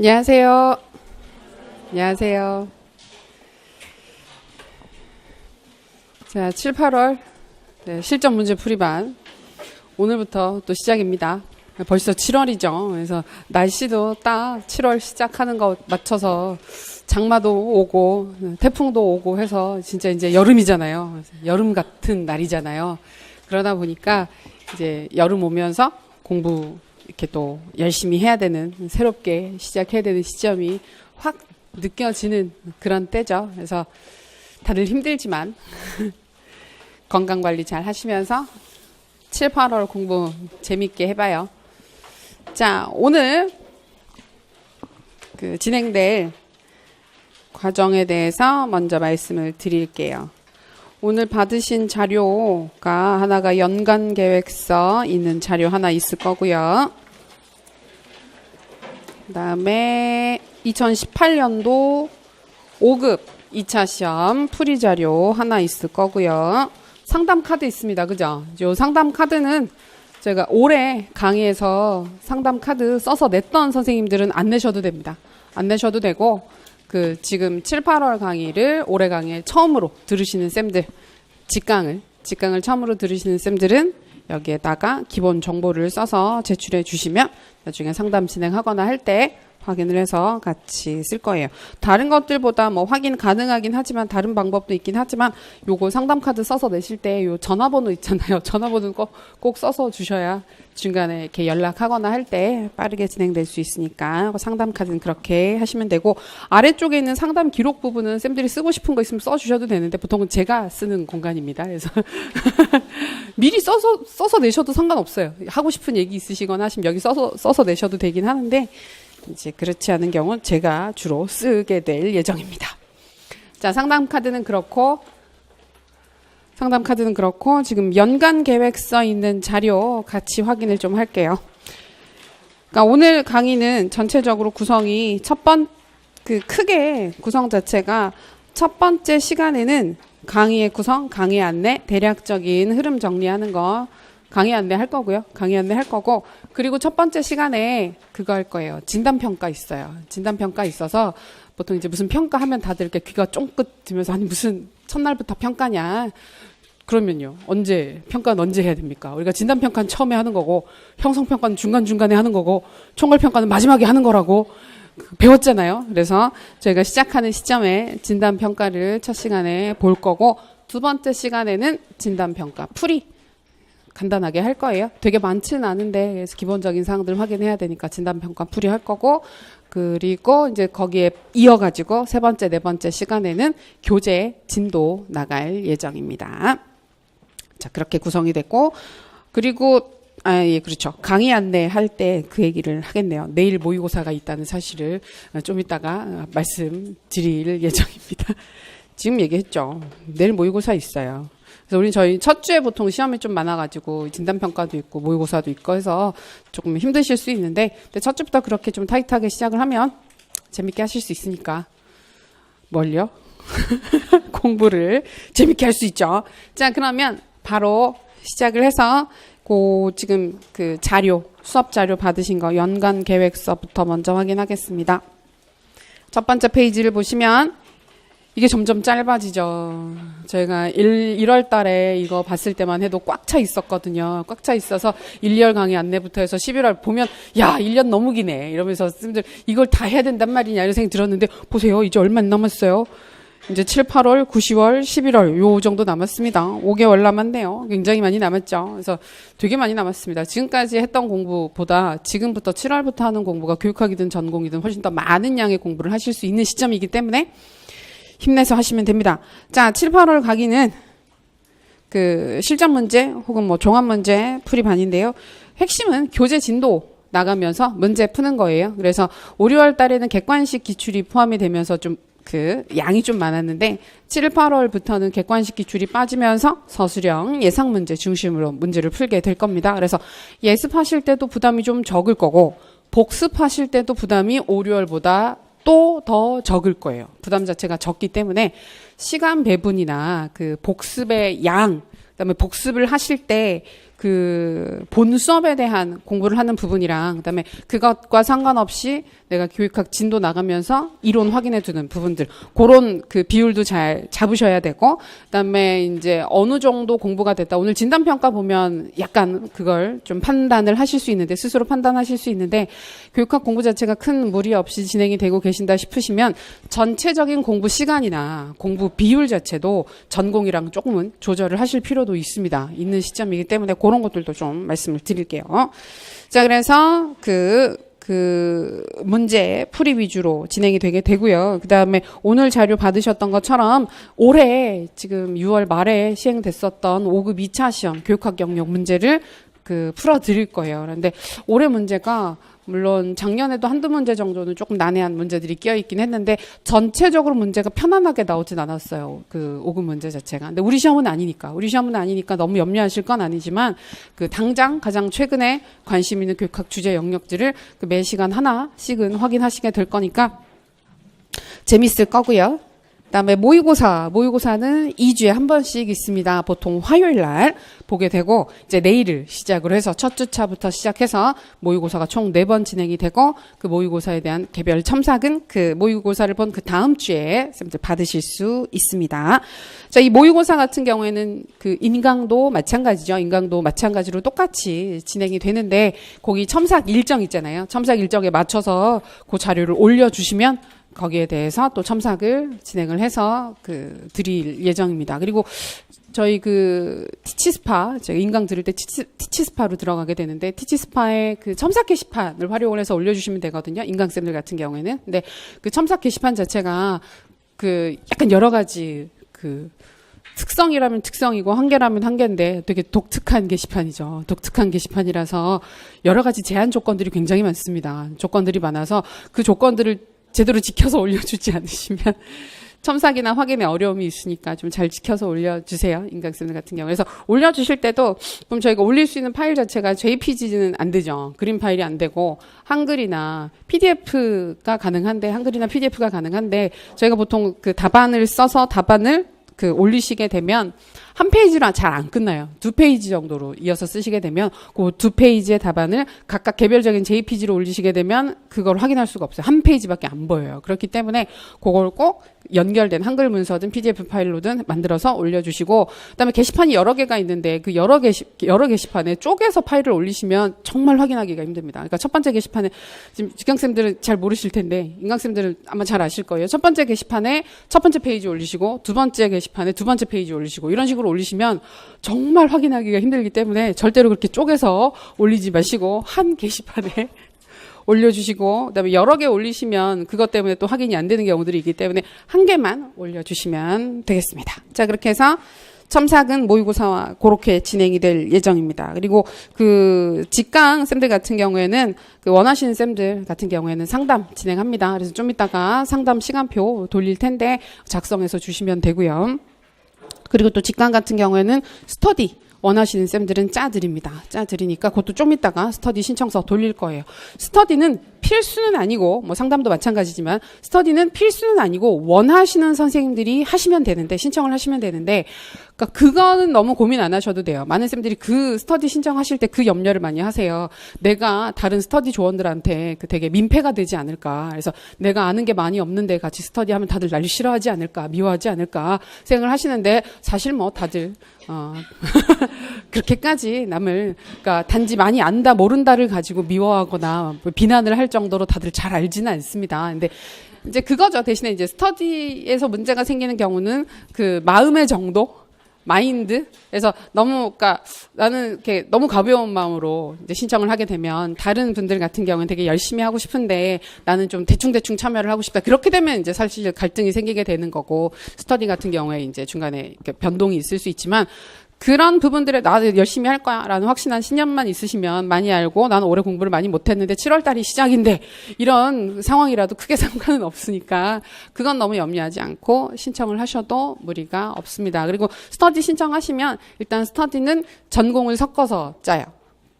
안녕하세요. 안녕하세요. 자, 7, 8월 실전 문제 풀이반 오늘부터 또 시작입니다. 벌써 7월이죠. 그래서 날씨도 딱 7월 시작하는 거 맞춰서 장마도 오고 태풍도 오고 해서 진짜 이제 여름이잖아요. 여름 같은 날이잖아요. 그러다 보니까 이제 여름 오면서 공부 이렇게 또 열심히 해야 되는, 새롭게 시작해야 되는 시점이 확 느껴지는 그런 때죠. 그래서 다들 힘들지만 건강관리 잘 하시면서 7, 8월 공부 재밌게 해봐요. 자, 오늘 진행될 과정에 대해서 먼저 말씀을 드릴게요. 오늘 받으신 자료가 하나가 연간계획서 있는 자료 하나 있을 거고요. 그 다음에 2018년도 5급 2차 시험 풀이 자료 하나 있을 거고요. 상담 카드 있습니다. 그죠? 요 상담 카드는 제가 올해 강의에서 상담 카드 써서 냈던 선생님들은 안 내셔도 됩니다. 안 내셔도 되고, 지금 7, 8월 강의를 올해 강의에 처음으로 들으시는 쌤들, 직강을 처음으로 들으시는 쌤들은 여기에다가 기본 정보를 써서 제출해 주시면 나중에 상담 진행하거나 할 때 확인을 해서 같이 쓸 거예요. 다른 것들보다 뭐 확인 가능하긴 하지만 다른 방법도 있긴 하지만 요거 상담 카드 써서 내실 때 요 전화번호 있잖아요. 전화번호는 꼭 써서 주셔야 중간에 이렇게 연락하거나 할 때 빠르게 진행될 수 있으니까 상담 카드는 그렇게 하시면 되고, 아래쪽에 있는 상담 기록 부분은 쌤들이 쓰고 싶은 거 있으면 써주셔도 되는데 보통은 제가 쓰는 공간입니다. 그래서 미리 써서 내셔도 상관없어요. 하고 싶은 얘기 있으시거나 하시면 여기 써서 내셔도 되긴 하는데, 이제 그렇지 않은 경우는 제가 주로 쓰게 될 예정입니다. 자, 상담 카드는 그렇고 지금 연간 계획서 있는 자료 같이 확인을 좀 할게요. 그러니까 오늘 강의는 전체적으로 구성이 크게 구성 자체가 첫 번째 시간에는 강의의 구성, 강의 안내, 대략적인 흐름 정리하는 거 강의 안내 할 거고요. 그리고 첫 번째 시간에 그거 할 거예요. 진단평가 있어요. 진단평가 있어서 보통 이제 무슨 평가하면 다들 이렇게 귀가 쫑긋 들면서 아니 무슨 첫날부터 평가냐. 그러면요. 평가는 언제 해야 됩니까? 우리가 진단평가는 처음에 하는 거고, 형성평가는 중간중간에 하는 거고, 총괄평가는 마지막에 하는 거라고 배웠잖아요. 그래서 저희가 시작하는 시점에 진단평가를 첫 시간에 볼 거고, 두 번째 시간에는 진단평가 풀이 간단하게 할 거예요. 되게 많지는 않은데, 그래서 기본적인 사항들 확인해야 되니까 진단평가 풀이 할 거고, 그리고 이제 거기에 이어가지고 세 번째, 네 번째 시간에는 교재 진도 나갈 예정입니다. 자, 그렇게 구성이 됐고, 그리고 예, 그렇죠. 강의 안내할 때 그 얘기를 하겠네요. 내일 모의고사가 있다는 사실을 좀 이따가 말씀드릴 예정입니다. 지금 얘기했죠. 내일 모의고사 있어요. 그래서 저희 첫 주에 보통 시험이 좀 많아가지고 진단평가도 있고 모의고사도 있고 해서 조금 힘드실 수 있는데, 근데 첫 주부터 그렇게 좀 타이트하게 시작을 하면 재밌게 하실 수 있으니까 뭘요? 공부를 재밌게 할 수 있죠. 자, 그러면 바로 시작을 해서 지금 수업 자료 받으신 거 연간 계획서부터 먼저 확인하겠습니다. 첫 번째 페이지를 보시면 이게 점점 짧아지죠. 저희가 1월 달에 이거 봤을 때만 해도 꽉 차 있었거든요. 꽉 차 있어서 1, 2월 강의 안내부터 해서 11월 보면 야, 1년 너무 기네 이러면서 쌤들 이걸 다 해야 된단 말이냐 이런 생각이 들었는데, 보세요. 이제 얼마 안 남았어요. 이제 7, 8월, 9, 10월, 11월 요 정도 남았습니다. 5개월 남았네요. 굉장히 많이 남았죠. 그래서 되게 많이 남았습니다. 지금까지 했던 공부보다 지금부터 7월부터 하는 공부가 교육학이든 전공이든 훨씬 더 많은 양의 공부를 하실 수 있는 시점이기 때문에 힘내서 하시면 됩니다. 자, 7, 8월 강의는 실전 문제 혹은 뭐 종합 문제 풀이반인데요. 핵심은 교재 진도 나가면서 문제 푸는 거예요. 그래서 5, 6월 달에는 객관식 기출이 포함이 되면서 좀 양이 좀 많았는데 7, 8월부터는 객관식 기출이 빠지면서 서술형 예상 문제 중심으로 문제를 풀게 될 겁니다. 그래서 예습하실 때도 부담이 좀 적을 거고, 복습하실 때도 부담이 5, 6월보다 또 더 적을 거예요. 부담 자체가 적기 때문에 시간 배분이나 복습의 양, 그다음에 복습을 하실 때 그 본 수업에 대한 공부를 하는 부분이랑 그다음에 그것과 상관없이 내가 교육학 진도 나가면서 이론 확인해 두는 부분들 그런 그 비율도 잘 잡으셔야 되고 그다음에 이제 어느 정도 공부가 됐다. 오늘 진단 평가 보면 약간 그걸 좀 판단을 하실 수 있는데 스스로 판단하실 수 있는데 교육학 공부 자체가 큰 무리 없이 진행이 되고 계신다 싶으시면 전체적인 공부 시간이나 공부 비율 자체도 전공이랑 조금은 조절을 하실 필요도 있습니다. 있는 시점이기 때문에 그런 것들도 좀 말씀을 드릴게요. 자, 그래서 그 문제 풀이 위주로 진행이 되게 되고요. 그 다음에 오늘 자료 받으셨던 것처럼 올해 지금 6월 말에 시행됐었던 5급 2차 시험 교육학 영역 문제를 풀어 드릴 거예요. 그런데 올해 문제가 물론 작년에도 한두 문제 정도는 조금 난해한 문제들이 끼어있긴 했는데 전체적으로 문제가 편안하게 나오진 않았어요. 그 5급 문제 자체가. 근데 우리 시험은 아니니까 너무 염려하실 건 아니지만 당장 가장 최근에 관심 있는 교육학 주제 영역들을 매 시간 하나씩은 확인하시게 될 거니까 재밌을 거고요. 그다음에 모의고사는 2주에 한 번씩 있습니다. 보통 화요일 날 보게 되고 이제 내일을 시작으로 해서 첫 주차부터 시작해서 모의고사가 총 4번 진행이 되고 그 모의고사에 대한 개별 첨삭은 그 모의고사를 본 그 다음 주에 쌤들 받으실 수 있습니다. 자, 이 모의고사 같은 경우에는 그 인강도 마찬가지죠. 인강도 마찬가지로 똑같이 진행이 되는데 거기 첨삭 일정 있잖아요. 첨삭 일정에 맞춰서 그 자료를 올려주시면 거기에 대해서 또 첨삭을 진행을 해서 드릴 예정입니다. 그리고 저희 티치스파, 제가 인강 들을 때 티치스파로 들어가게 되는데, 티치스파의 첨삭 게시판을 활용을 해서 올려주시면 되거든요. 인강쌤들 같은 경우에는. 근데 그 첨삭 게시판 자체가 약간 여러 가지 특성이라면 특성이고 한계라면 한계인데 되게 독특한 게시판이죠. 독특한 게시판이라서 여러 가지 제한 조건들이 굉장히 많습니다. 조건들이 많아서 그 조건들을 제대로 지켜서 올려주지 않으시면 첨삭이나 확인에 어려움이 있으니까 좀 잘 지켜서 올려주세요. 인강쌤들 같은 경우. 그래서 올려주실 때도 그럼 저희가 올릴 수 있는 파일 자체가 JPG는 안 되죠. 그림 파일이 안 되고 한글이나 PDF가 가능한데 저희가 보통 답안을 써서 답안을 올리시게 되면 한 페이지로 잘 안 끝나요. 2페이지 정도로 이어서 쓰시게 되면 그 2페이지의 답안을 각각 개별적인 JPG로 올리시게 되면 그걸 확인할 수가 없어요. 한 페이지밖에 안 보여요. 그렇기 때문에 그걸 꼭 연결된 한글 문서든 PDF 파일로든 만들어서 올려주시고 그다음에 게시판이 여러 개가 있는데 그 여러 게시판에 쪼개서 파일을 올리시면 정말 확인하기가 힘듭니다. 그러니까 첫 번째 게시판에 지금 직강쌤들은 잘 모르실 텐데 인강쌤들은 아마 잘 아실 거예요. 첫 번째 게시판에 첫 번째 페이지 올리시고 두 번째 게시판에 두 번째 페이지 올리시고 이런 식으로 올리시면 정말 확인하기가 힘들기 때문에 절대로 그렇게 쪼개서 올리지 마시고 한 게시판에 올려주시고 그다음에 여러 개 올리시면 그것 때문에 또 확인이 안 되는 경우들이 있기 때문에 한 개만 올려주시면 되겠습니다. 자, 그렇게 해서 첨삭은 모의고사와 그렇게 진행이 될 예정입니다. 그리고 직강 쌤들 같은 경우에는 원하시는 쌤들 같은 경우에는 상담 진행합니다. 그래서 좀 이따가 상담 시간표 돌릴 텐데 작성해서 주시면 되고요. 그리고 또 직강 같은 경우에는 스터디 원하시는 쌤들은 짜드립니다. 짜드리니까 그것도 좀 이따가 스터디 신청서 돌릴 거예요. 스터디는 필수는 아니고 상담도 마찬가지지만 스터디는 필수는 아니고 원하시는 선생님들이 하시면 되는데 신청을 하시면 되는데 그러니까 그거는 너무 고민 안 하셔도 돼요. 많은 쌤들이 스터디 신청하실 때 염려를 많이 하세요. 내가 다른 스터디 조원들한테 되게 민폐가 되지 않을까. 그래서 내가 아는 게 많이 없는데 같이 스터디하면 다들 날 싫어하지 않을까, 미워하지 않을까 생각을 하시는데 사실 다들 그렇게까지 남을 그러니까 단지 많이 안다 모른다를 가지고 미워하거나 비난을 할 정도로 다들 잘 알지는 않습니다. 근데 이제 그거죠. 대신에 이제 스터디에서 문제가 생기는 경우는 마음의 정도, 마인드. 그래서 그러니까 나는 이렇게 너무 가벼운 마음으로 이제 신청을 하게 되면 다른 분들 같은 경우는 되게 열심히 하고 싶은데 나는 좀 대충 참여를 하고 싶다. 그렇게 되면 이제 사실 갈등이 생기게 되는 거고 스터디 같은 경우에 이제 중간에 변동이 있을 수 있지만 그런 부분들에 나도 열심히 할 거야 라는 확신한 신념만 있으시면 많이 알고 나는 올해 공부를 많이 못했는데 7월 달이 시작인데 이런 상황이라도 크게 상관은 없으니까 그건 너무 염려하지 않고 신청을 하셔도 무리가 없습니다. 그리고 스터디 신청하시면 일단 스터디는 전공을 섞어서 짜요.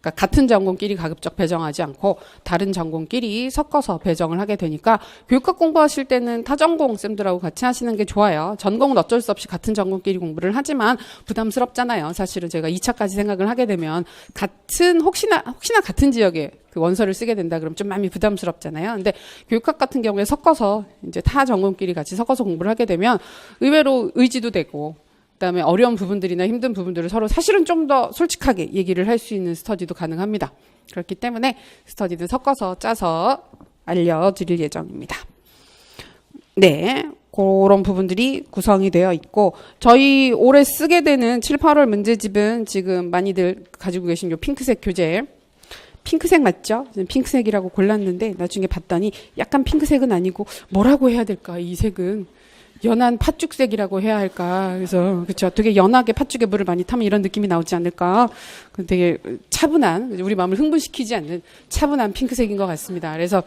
그러니까 같은 전공끼리 가급적 배정하지 않고 다른 전공끼리 섞어서 배정을 하게 되니까 교육학 공부하실 때는 타전공 쌤들하고 같이 하시는 게 좋아요. 전공은 어쩔 수 없이 같은 전공끼리 공부를 하지만 부담스럽잖아요. 사실은 제가 2차까지 생각을 하게 되면 혹시나 같은 지역에 그 원서를 쓰게 된다 그러면 좀 마음이 부담스럽잖아요. 근데 교육학 같은 경우에 섞어서 이제 타 전공끼리 같이 섞어서 공부를 하게 되면 의외로 의지도 되고 그다음에 어려운 부분들이나 힘든 부분들을 서로 사실은 좀 더 솔직하게 얘기를 할 수 있는 스터디도 가능합니다. 그렇기 때문에 스터디도 섞어서 짜서 알려드릴 예정입니다. 네, 그런 부분들이 구성이 되어 있고 저희 올해 쓰게 되는 7, 8월 문제집은 지금 많이들 가지고 계신 요 핑크색 교재 핑크색 맞죠? 핑크색이라고 골랐는데 나중에 봤더니 약간 핑크색은 아니고 뭐라고 해야 될까? 이 색은 연한 팥죽색이라고 해야 할까? 그래서 그렇죠. 되게 연하게 팥죽에 물을 많이 타면 이런 느낌이 나오지 않을까? 되게 차분한 우리 마음을 흥분시키지 않는 차분한 핑크색인 것 같습니다. 그래서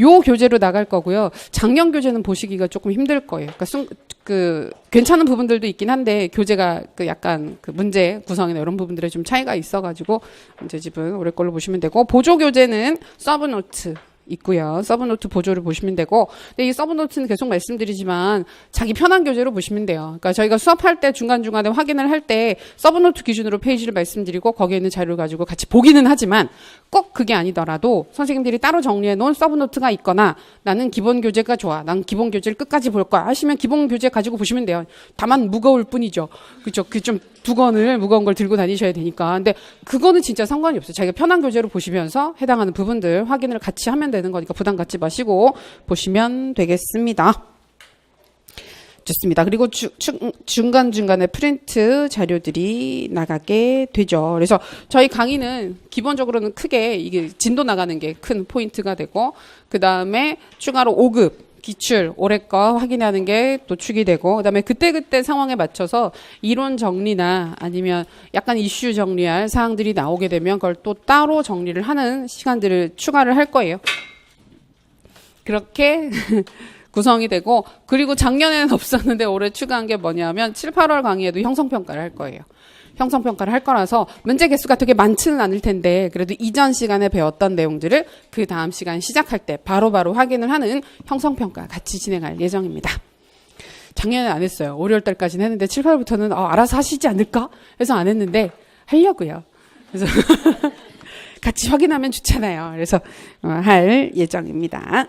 요 교재로 나갈 거고요. 작년 교재는 보시기가 조금 힘들 거예요. 그러니까 괜찮은 부분들도 있긴 한데 교재가 약간 문제 구성이나 이런 부분들에 좀 차이가 있어가지고 문제집은 올해 걸로 보시면 되고 보조 교재는 서브노트 있고요. 서브노트 보조를 보시면 되고 근데 이 서브노트는 계속 말씀드리지만 자기 편한 교재로 보시면 돼요. 그러니까 저희가 수업할 때 중간중간에 확인을 할 때 서브노트 기준으로 페이지를 말씀드리고 거기에 있는 자료를 가지고 같이 보기는 하지만 꼭 그게 아니더라도 선생님들이 따로 정리해 놓은 서브노트가 있거나 나는 기본 교재가 좋아. 난 기본 교재를 끝까지 볼 거야 하시면 기본 교재 가지고 보시면 돼요. 다만 무거울 뿐이죠. 그렇죠. 그 좀 무거운 걸 들고 다니셔야 되니까. 근데 그거는 진짜 상관이 없어요. 자기가 편한 교재로 보시면서 해당하는 부분들 확인을 같이 하면 되는 거니까 부담 갖지 마시고 보시면 되겠습니다. 좋습니다. 그리고 중간중간에 프린트 자료들이 나가게 되죠. 그래서 저희 강의는 기본적으로는 크게 이게 진도 나가는 게 큰 포인트가 되고 그 다음에 추가로 5급 기출, 올해 거 확인하는 게 또 축이 되고 그다음에 그때그때 상황에 맞춰서 이론 정리나 아니면 약간 이슈 정리할 사항들이 나오게 되면 그걸 또 따로 정리를 하는 시간들을 추가를 할 거예요. 그렇게 구성이 되고 그리고 작년에는 없었는데 올해 추가한 게 뭐냐면 7, 8월 강의에도 형성평가를 할 거예요. 형성평가를 할 거라서 문제 개수가 되게 많지는 않을 텐데 그래도 이전 시간에 배웠던 내용들을 그 다음 시간 시작할 때 바로바로 확인을 하는 형성평가 같이 진행할 예정입니다. 작년에는 안 했어요. 5, 6월 달까지는 했는데 7, 8월부터는 알아서 하시지 않을까 해서 안 했는데 하려고요. 그래서 같이 확인하면 좋잖아요. 그래서 할 예정입니다.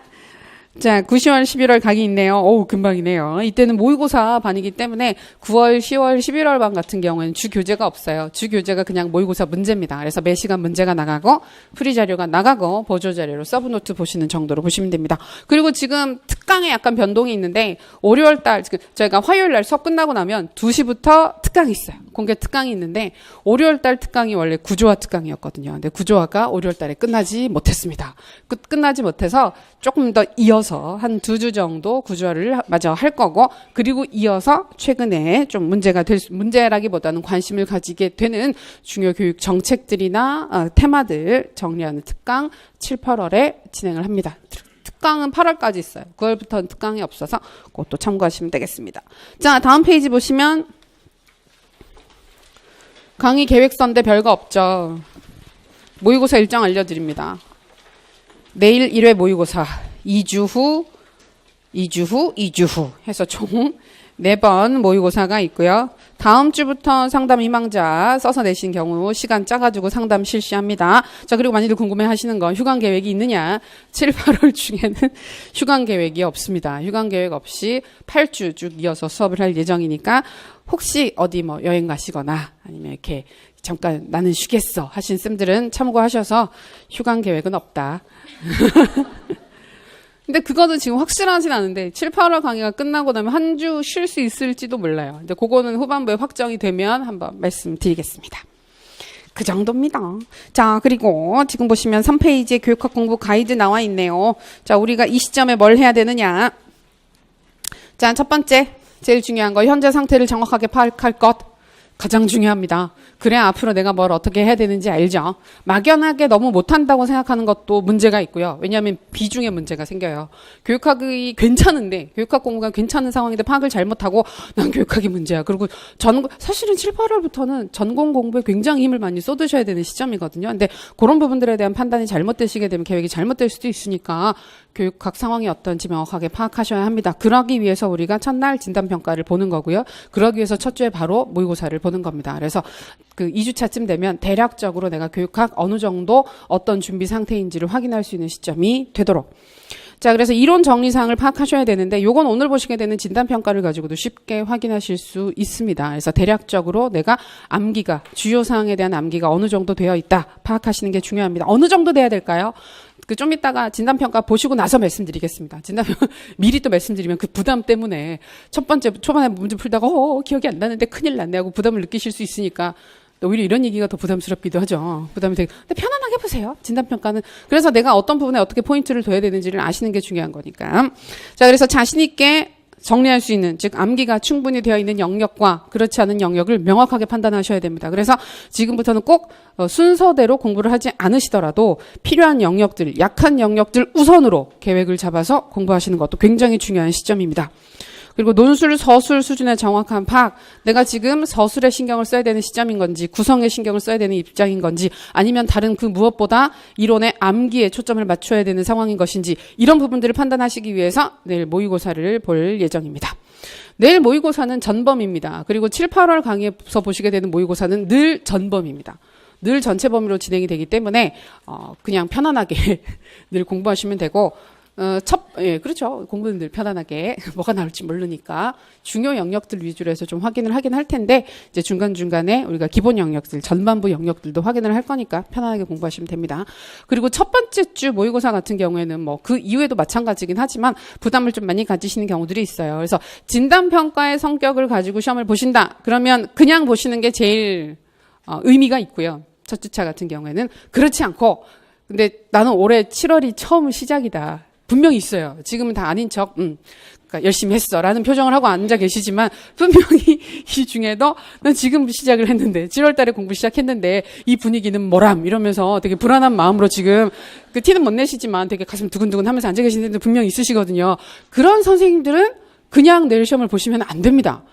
자, 9, 10월, 11월 강의 있네요. 어우, 금방이네요. 이때는 모의고사 반이기 때문에 9월, 10월, 11월 반 같은 경우에는 주 교재가 없어요. 주 교재가 그냥 모의고사 문제입니다. 그래서 매 시간 문제가 나가고 프리 자료가 나가고 보조 자료로 서브노트 보시는 정도로 보시면 됩니다. 그리고 지금 특강에 약간 변동이 있는데 5, 6월 달 저희가 화요일 날 수업 끝나고 나면 2시부터 특강이 있어요. 공개 특강이 있는데 5, 6월 달 특강이 원래 구조화 특강이었거든요. 근데 구조화가 5, 6월 달에 끝나지 못했습니다. 끝나지 못해서 조금 더 이어서 한 2주 정도 구조화를 마저 할 거고 그리고 이어서 최근에 좀 문제라기보다는 관심을 가지게 되는 중요 교육 정책들이나 테마들 정리하는 특강 7, 8월에 진행을 합니다. 특강은 8월까지 있어요. 9월부터는 특강이 없어서 그것도 참고하시면 되겠습니다. 자, 다음 페이지 보시면 강의 계획서인데 별거 없죠. 모의고사 일정 알려드립니다. 내일 1회 모의고사 2주 후 해서 총 4번 모의고사가 있고요. 다음 주부터 상담 희망자 써서 내신 경우 시간 짜가지고 상담 실시합니다. 자, 그리고 많이들 궁금해하시는 건 휴강 계획이 있느냐. 7, 8월 중에는 휴강 계획이 없습니다. 휴강 계획 없이 8주 쭉 이어서 수업을 할 예정이니까 혹시 어디 여행 가시거나 아니면 이렇게 잠깐 나는 쉬겠어 하신 쌤들은 참고하셔서 휴강 계획은 없다. 근데 그거는 지금 확실하진 않은데 7, 8월 강의가 끝나고 나면 한 주 쉴 수 있을지도 몰라요. 근데 그거는 후반부에 확정이 되면 한번 말씀드리겠습니다. 그 정도입니다. 자, 그리고 지금 보시면 3페이지에 교육학 공부 가이드 나와 있네요. 자, 우리가 이 시점에 뭘 해야 되느냐. 자, 첫 번째 제일 중요한 거 현재 상태를 정확하게 파악할 것. 가장 중요합니다. 그래야 앞으로 내가 뭘 어떻게 해야 되는지 알죠. 막연하게 너무 못한다고 생각하는 것도 문제가 있고요. 왜냐하면 비중의 문제가 생겨요. 교육학이 괜찮은데, 교육학 공부가 괜찮은 상황인데 파악을 잘못하고 난 교육학이 문제야. 그리고 사실은 7, 8월부터는 전공 공부에 굉장히 힘을 많이 쏟으셔야 되는 시점이거든요. 근데 그런 부분들에 대한 판단이 잘못되시게 되면 계획이 잘못될 수도 있으니까 교육학 상황이 어떤지 명확하게 파악하셔야 합니다. 그러기 위해서 우리가 첫날 진단평가를 보는 거고요. 그러기 위해서 첫 주에 바로 모의고사를 보는 겁니다. 그래서 그 2주차쯤 되면 대략적으로 내가 교육학 어느 정도 어떤 준비 상태인지를 확인할 수 있는 시점이 되도록. 자, 그래서 이론 정리사항을 파악하셔야 되는데 요건 오늘 보시게 되는 진단평가를 가지고도 쉽게 확인하실 수 있습니다. 그래서 대략적으로 내가 암기가, 주요 사항에 대한 암기가 어느 정도 되어 있다 파악하시는 게 중요합니다. 어느 정도 돼야 될까요? 좀 이따가 진단평가 보시고 나서 말씀드리겠습니다. 진단평가 미리 또 말씀드리면 그 부담 때문에 첫 번째 초반에 문제 풀다가 기억이 안 나는데 큰일 났네 하고 부담을 느끼실 수 있으니까 오히려 이런 얘기가 더 부담스럽기도 하죠. 부담이 되게. 근데 편안하게 보세요. 진단평가는. 그래서 내가 어떤 부분에 어떻게 포인트를 둬야 되는지를 아시는 게 중요한 거니까. 자, 그래서 자신 있게 정리할 수 있는, 즉 암기가 충분히 되어 있는 영역과 그렇지 않은 영역을 명확하게 판단하셔야 됩니다. 그래서 지금부터는 꼭 순서대로 공부를 하지 않으시더라도 필요한 영역들, 약한 영역들 우선으로 계획을 잡아서 공부하시는 것도 굉장히 중요한 시점입니다. 그리고 논술, 서술 수준의 정확한 파악, 내가 지금 서술에 신경을 써야 되는 시점인 건지, 구성에 신경을 써야 되는 입장인 건지, 아니면 다른 그 무엇보다 이론의 암기에 초점을 맞춰야 되는 상황인 것인지, 이런 부분들을 판단하시기 위해서 내일 모의고사를 볼 예정입니다. 내일 모의고사는 전범입니다. 그리고 7, 8월 강의에서 보시게 되는 모의고사는 늘 전범입니다. 늘 전체 범위로 진행이 되기 때문에 그냥 편안하게 늘 공부하시면 되고, 그렇죠. 공부는 늘 편안하게 뭐가 나올지 모르니까 중요 영역들 위주로 해서 좀 확인을 하긴 할 텐데 이제 중간중간에 우리가 기본 영역들, 전반부 영역들도 확인을 할 거니까 편안하게 공부하시면 됩니다. 그리고 첫 번째 주 모의고사 같은 경우에는 뭐 그 이후에도 마찬가지긴 하지만 부담을 좀 많이 가지시는 경우들이 있어요. 그래서 진단평가의 성격을 가지고 시험을 보신다. 그러면 그냥 보시는 게 제일 의미가 있고요. 첫 주차 같은 경우에는 그렇지 않고 근데 나는 올해 7월이 처음 시작이다. 분명히 있어요. 지금은 다 아닌 척, 그러니까 열심히 했어. 라는 표정을 하고 앉아 계시지만, 분명히 이 중에도, 난 지금 시작을 했는데, 7월 달에 공부 시작했는데, 이 분위기는 뭐람? 이러면서 되게 불안한 마음으로 지금, 그 티는 못 내시지만 되게 가슴 두근두근 하면서 앉아 계시는 분들 분명히 있으시거든요. 그런 선생님들은 그냥 내일 시험을 보시면 안 됩니다.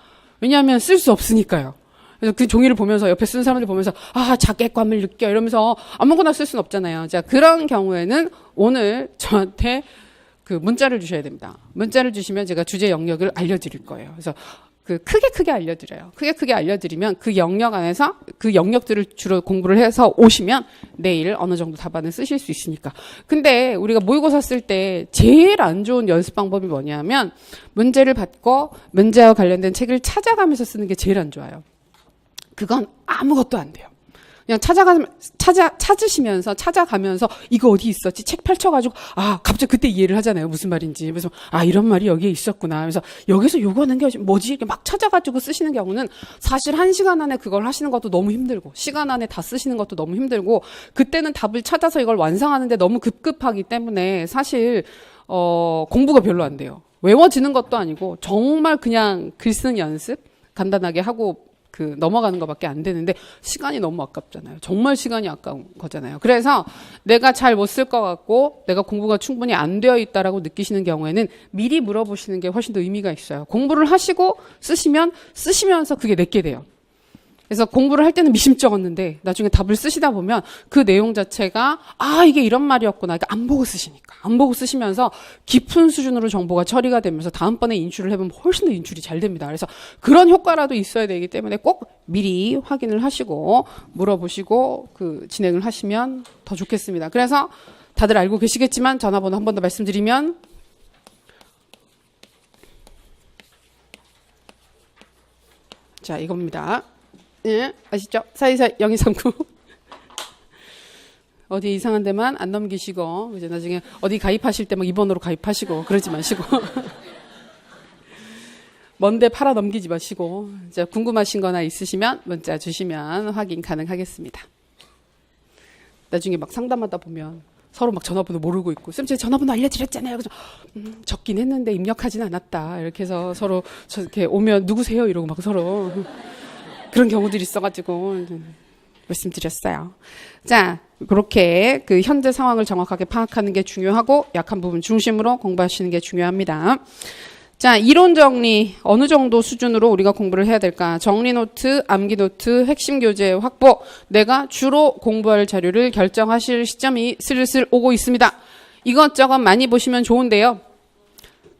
왜냐하면 쓸 수 없으니까요. 그래서 그 종이를 보면서 옆에 쓴 사람들 보면서 자괴감을 느껴 이러면서 아무거나 쓸 수는 없잖아요. 자, 그런 경우에는 오늘 저한테 그 문자를 주셔야 됩니다. 문자를 주시면 제가 주제 영역을 알려드릴 거예요. 그래서 그 크게 알려드려요. 크게 알려드리면 그 영역 안에서 그 영역들을 주로 공부를 해서 오시면 내일 어느 정도 답안을 쓰실 수 있으니까. 근데 우리가 모의고사 쓸 때 제일 안 좋은 연습 방법이 뭐냐면 문제를 받고 문제와 관련된 책을 찾아가면서 쓰는 게 제일 안 좋아요. 그건 아무것도 안 돼요. 그냥 찾으시면서 찾아가면서 이거 어디 있었지? 책 펼쳐가지고 갑자기 그때 이해를 하잖아요. 무슨 말인지. 그래서 이런 말이 여기에 있었구나. 그래서 여기서 요거 하는 게 뭐지? 이렇게 막 찾아가지고 쓰시는 경우는 사실 1시간 안에 그걸 하시는 것도 너무 힘들고 시간 안에 다 쓰시는 것도 너무 힘들고 그때는 답을 찾아서 이걸 완성하는데 너무 급급하기 때문에 사실 공부가 별로 안 돼요. 외워지는 것도 아니고 정말 그냥 글 쓰는 연습 간단하게 하고 넘어가는 것밖에 안 되는데 시간이 너무 아깝잖아요. 정말 시간이 아까운 거잖아요. 그래서 내가 잘 못 쓸 것 같고 내가 공부가 충분히 안 되어 있다라고 느끼시는 경우에는 미리 물어보시는 게 훨씬 더 의미가 있어요. 공부를 하시고 쓰시면서 그게 내게 돼요. 그래서 공부를 할 때는 미심쩍었는데 나중에 답을 쓰시다 보면 그 내용 자체가 이게 이런 말이었구나. 그러니까 안 보고 쓰시니까. 안 보고 쓰시면서 깊은 수준으로 정보가 처리가 되면서 다음번에 인출을 해보면 훨씬 더 인출이 잘 됩니다. 그래서 그런 효과라도 있어야 되기 때문에 꼭 미리 확인을 하시고 물어보시고 진행을 하시면 더 좋겠습니다. 그래서 다들 알고 계시겠지만 전화번호 한 번 더 말씀드리면 자, 이겁니다. 예, 아시죠? 4242-0239. 어디 이상한 데만 안 넘기시고, 이제 나중에 어디 가입하실 때 막 2번으로 가입하시고, 그러지 마시고. 먼데 팔아 넘기지 마시고, 이제 궁금하신 거나 있으시면 문자 주시면 확인 가능하겠습니다. 나중에 막 상담하다 보면 서로 막 전화번호 모르고 있고, 쌤, 제 전화번호 알려드렸잖아요. 그래서, 적긴 했는데 입력하진 않았다. 이렇게 해서 서로 저렇게 오면 누구세요? 이러고 막 서로. 그런 경우들이 있어가지고 말씀드렸어요. 자, 그렇게 그 현재 상황을 정확하게 파악하는 게 중요하고 약한 부분 중심으로 공부하시는 게 중요합니다. 자, 이론 정리 어느 정도 수준으로 우리가 공부를 해야 될까? 정리 노트, 암기 노트, 핵심 교재 확보. 내가 주로 공부할 자료를 결정하실 시점이 슬슬 오고 있습니다. 이것저것 많이 보시면 좋은데요.